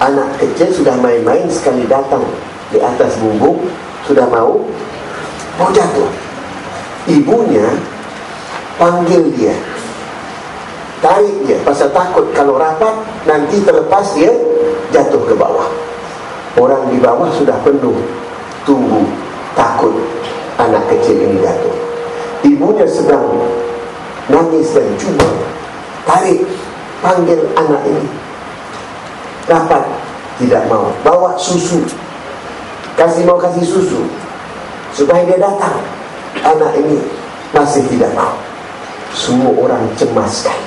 Anak kecil sudah main-main, sekali datang di atas bumbung, sudah mau jatuh. Ibunya panggil dia, tarik dia, pasal takut kalau rapat nanti terlepas dia jatuh ke bawah. Orang di bawah sudah penuh tunggu, takut anak kecil ini jatuh. Ibunya sedang nangis dan cuba tarik, panggil anak ini, rapat, tidak mau. Bawa susu, kasih susu supaya dia datang. Anak ini masih tidak mau. Semua orang cemaskan.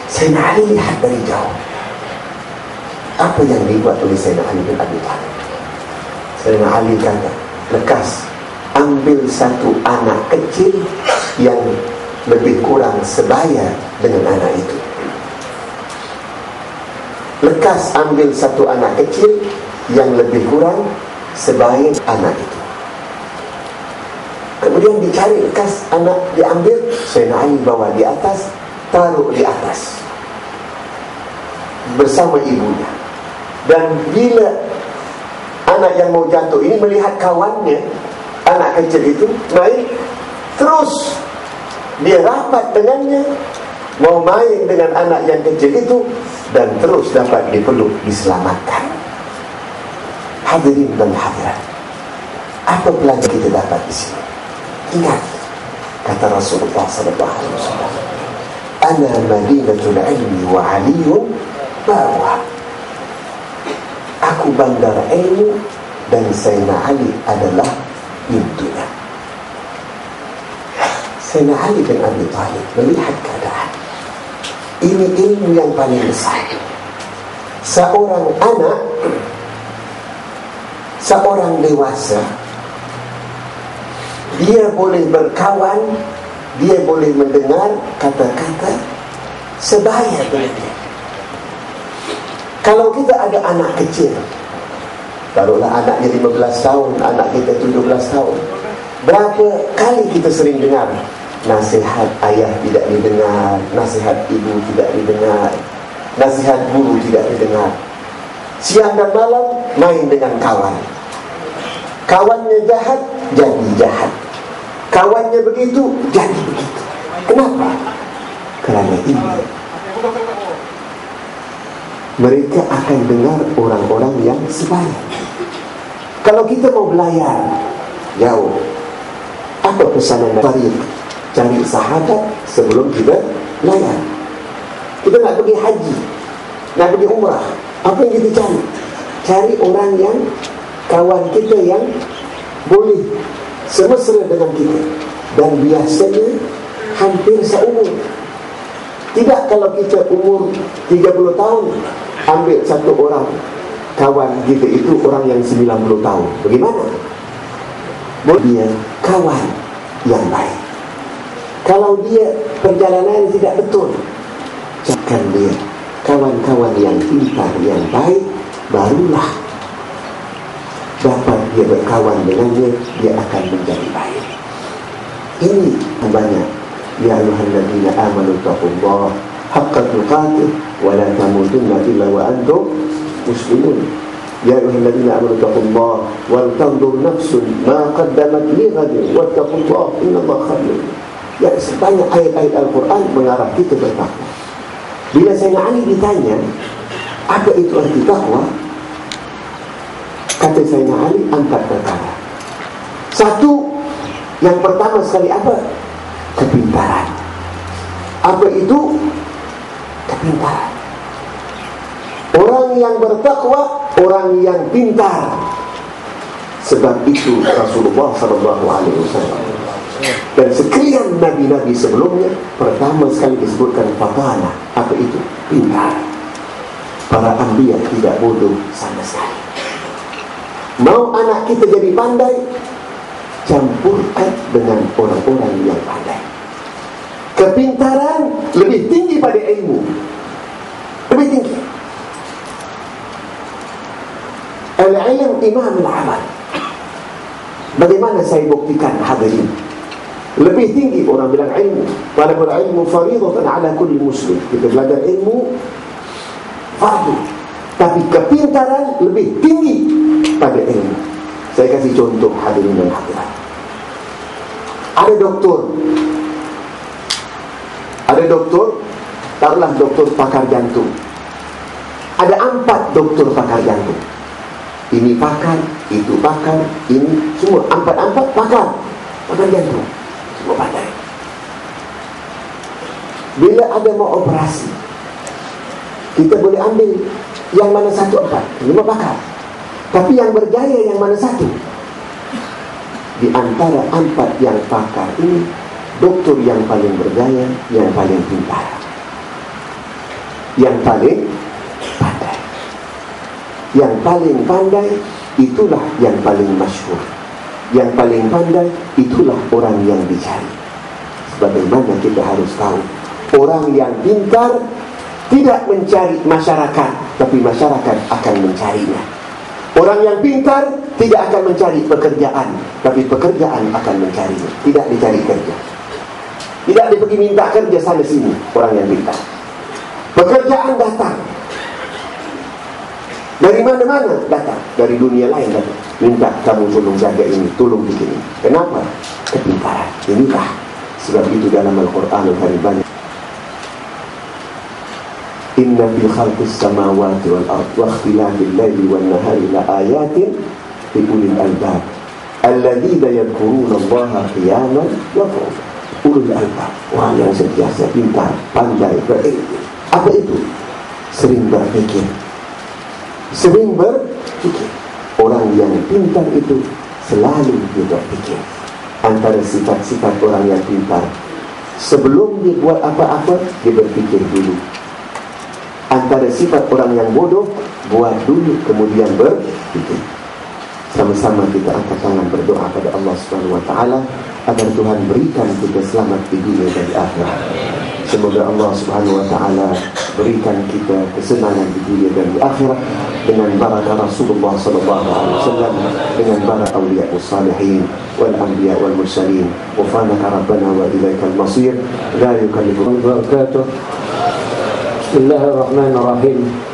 Sayyidina Ali lihat dari jauh. Apa yang dibuat oleh Sayyidina Ali bin Abi Thalib? Sayyidina Ali kata, lekas ambil satu anak kecil yang lebih kurang sebaya dengan anak itu. Lekas ambil satu anak kecil yang lebih kurang sebaya anak itu. Kemudian dicari, lekas anak diambil. Sayyidina Ali bawa di atas, taruh di atas bersama ibunya. Dan bila anak yang mau jatuh ini melihat kawannya, anak kecil itu naik, terus dia rapat dengannya, mau main dengan anak yang kecil itu, dan terus dapat dipeluk, diselamatkan. Hadirin dan hadirat, apa pelajaran kita dapat di sini? Ingat kata Rasulullah SAW, ana madinatul ilmi wa aliyun babuha. Aku bandar ilmu dan Sayyidina Ali adalah pintunya. Sayyidina Ali bin Abi Thalib melihat keadaan ini, ilmu yang paling besar. Seorang anak, seorang dewasa, dia boleh berkawan, dia boleh mendengar kata-kata sebaya dengan dia. Kalau kita ada anak kecil, taruhlah anaknya 15 tahun, anak kita 17 tahun, berapa kali kita sering dengar nasihat ayah tidak didengar, nasihat ibu tidak didengar, nasihat guru tidak didengar. Siang dan malam main dengan kawan, kawannya jahat jadi jahat, kawannya begitu jadi begitu. Kenapa? Kerana ini mereka akan dengar orang-orang yang sebaya. Kalau kita mau belayar jauh, apa pesanan Nabi? Cari sahabat sebelum kita belayar. Kita nak pergi haji, nak pergi umrah, apa yang kita cari? Cari orang yang, kawan kita yang boleh semesra dengan kita, dan biasanya hampir seumur. Tidak kalau kita umur 30 tahun, ambil satu orang kawan kita itu orang yang 90 tahun. Bagaimana? Dia kawan yang baik. Kalau dia perjalanan tidak betul, cakap dia kawan-kawan yang pintar, yang baik, barulah dapat dia berkawan dengannya, dia akan menjadi baik. Ini banyak. Ya ayyuhalladzina amanu taqullaha haqqa tuqatih wa la tamutunna illa wa antum muslimun. Ya ayyuhalladzina amanu taqullaha wal tanzur nafsun ma qaddamat lighadin wattaqullaha innallaha khabirun. Ya, sebanyak ayat-ayat Al-Quran mengarah kita bertakwa. Bila Sayyidina Ali ditanya apa itu arti takwa, kata Sayyidina Ali, empat perkara. Satu, yang pertama sekali apa? Kepintaran. Apa itu? Kepintaran. Orang yang bertakwa, orang yang pintar. Sebab itu Rasulullah SAW dan sekian nabi-nabi sebelumnya pertama sekali disebutkan fatana. Apa itu? Pintar. Para anbiya tidak bodoh sama sekali. Mau anak kita jadi pandai, campurkan dengan orang-orang yang pandai. Kepintaran lebih tinggi pada ilmu, lebih tinggi. Al-ilm imam al-amal. Bagaimana saya buktikan, hadirin? Lebih tinggi orang bilang ilmu. Talabul ilmu fardhatun ala kulli muslim. Kita belajar ilmu fardu. tapi kepintaran lebih tinggi pada ilmu. Saya kasih contoh hadirin dan hadirat. Ada doktor, taruhlah doktor pakar jantung. Ada 4 doktor pakar jantung. Ini pakar, itu pakar, ini semua 4 pakar jantung. Semua pandai. Bila ada mau operasi, kita boleh ambil yang mana satu 4, 5 pakar. Tapi yang berjaya yang mana satu? Di antara 4 yang pakar ini, doktor yang paling berjaya, yang paling pintar, yang paling pandai. Yang paling pandai itulah yang paling masyhur. Yang paling pandai itulah orang yang dicari. Sebagaimana kita harus tahu, orang yang pintar tidak mencari masyarakat, tapi masyarakat akan mencarinya. Orang yang pintar tidak akan mencari pekerjaan, tapi pekerjaan akan mencarinya. Tidak dicari kerja, tidak pergi minta kerja sana sini. Orang yang pintar, pekerjaan datang dari mana-mana, datang dari dunia lain datang. Minta kamu tolong jaga ini, tolong bikin ini. Kenapa? Kepintaran. Inilah sebab itu dalam Al-Quran Al-Karim banyak. Inna fi khalqis samawati wal ardi wa ikhtilafil laili wan nahari la ayatin li ulil albab alladzina yadhkuruna Allaha qiyaman wa qu'udan. Ulul albab, orang yang sentiasa pintar, pandai, berilmu. Apa itu? Sering berpikir. Orang yang pintar itu selalu dia berpikir. Antara sifat-sifat orang yang pintar, sebelum dia buat apa-apa, dia berpikir dulu. Antara sifat orang yang bodoh, buat dulu kemudian berpikir. Sama-sama kita angkat tangan berdoa pada Allah Subhanahu wa taala agar Tuhan berikan kita selamat di dunia dan di akhirat. Semoga Allah Subhanahu wa taala berikan kita kesenangan di dunia dan di akhirat dengan barakah Rasulullah sallallahu alaihi wasallam, dengan barakah awliya wassalihin wal anbiya wal mursalin. Wa fanaka rabbana wa ilaikal masir. La yukallifu. Bismillahirrahmanirrahim.